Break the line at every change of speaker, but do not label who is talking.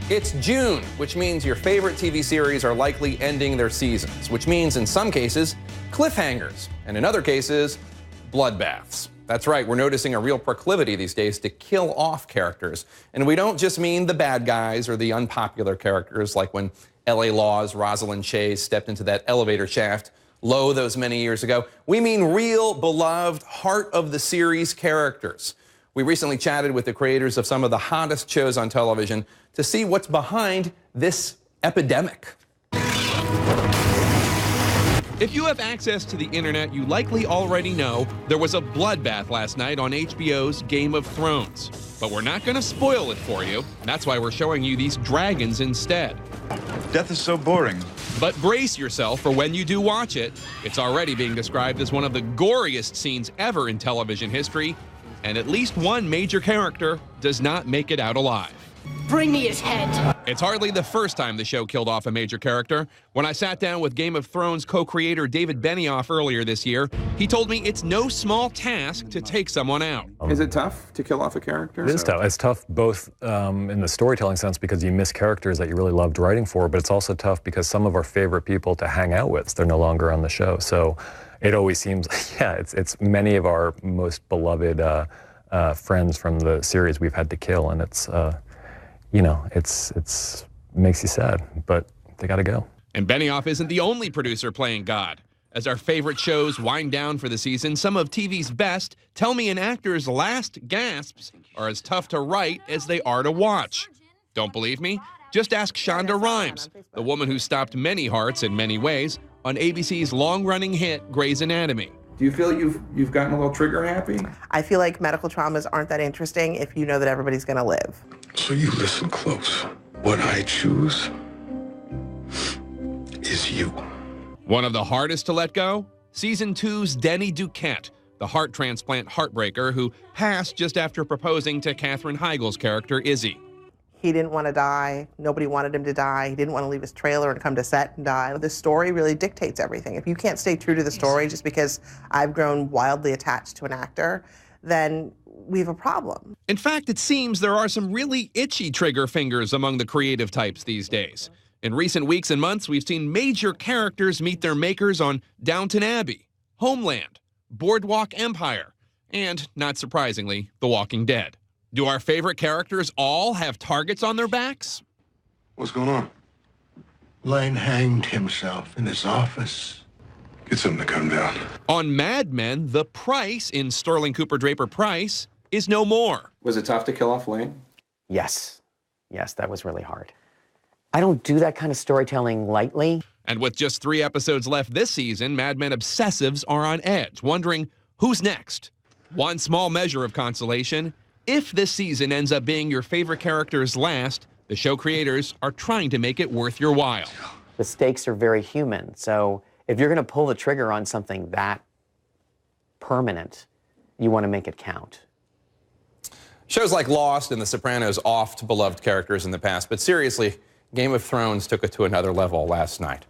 It's June, which means your favorite TV series are likely ending their seasons, which means in some cases, cliffhangers, and in other cases, bloodbaths. That's right, we're noticing a real proclivity these days to kill off characters. And we don't just mean the bad guys or the unpopular characters, like when L.A. Law's Rosalind Chase stepped into that elevator shaft low those many years ago. We mean real, beloved, heart of the series characters. We recently chatted with the creators of some of the hottest shows on television to see what's behind this epidemic.
If you have access to the internet, you likely already know there was a bloodbath last night on HBO's Game of Thrones. But we're not going to spoil it for you. That's why we're showing you these dragons instead.
Death is so boring.
But brace yourself for when you do watch it. It's already being described as one of the goriest scenes ever in television history, and at least one major character does not make it out alive.
Bring me his head.
It's hardly the first time the show killed off a major character. When I sat down with Game of Thrones co-creator David Benioff earlier this year, he told me it's no small task to take someone out.
Is it tough to kill off a character?
It is tough. It's tough both in the storytelling sense because you miss characters that you really loved writing for, but it's also tough because some of our favorite people to hang out with, they're no longer on the show. So it always seems, it's many of our most beloved friends from the series we've had to kill, and it's makes you sad, but they gotta go.
And Benioff isn't the only producer playing God. As our favorite shows wind down for the season, some of TV's best tell me an actor's last gasps are as tough to write as they are to watch. Don't believe me? Just ask Shonda Rhimes, the woman who stopped many hearts in many ways on ABC's long-running hit Grey's Anatomy.
Do you feel you've gotten a little trigger happy?
I feel like medical traumas aren't that interesting if you know that everybody's gonna live.
So you listen close. What I choose is you.
One of the hardest to let go? Season 2's Denny Duquette, the heart transplant heartbreaker who passed just after proposing to Katherine Heigl's character Izzy.
He didn't want to die. Nobody wanted him to die. He didn't want to leave his trailer and come to set and die. The story really dictates everything. If you can't stay true to the story just because I've grown wildly attached to an actor, then we have a problem.
In fact, it seems there are some really itchy trigger fingers among the creative types these days. In recent weeks and months, we've seen major characters meet their makers on Downton Abbey, Homeland, Boardwalk Empire, and, not surprisingly, The Walking Dead. Do our favorite characters all have targets on their backs?
What's going on? Lane hanged himself in his office. Get something to come down.
On Mad Men, the Price in Sterling Cooper Draper Price is no more.
Was it tough to kill off Lane?
Yes, that was really hard. I don't do that kind of storytelling lightly.
And with just 3 episodes left this season, Mad Men obsessives are on edge, wondering who's next. One small measure of consolation: if this season ends up being your favorite character's last, the show creators are trying to make it worth your while.
The stakes are very human, so if you're going to pull the trigger on something that permanent, you want to make it count.
Shows like Lost and The Sopranos oft beloved characters in the past, but seriously, Game of Thrones took it to another level last night.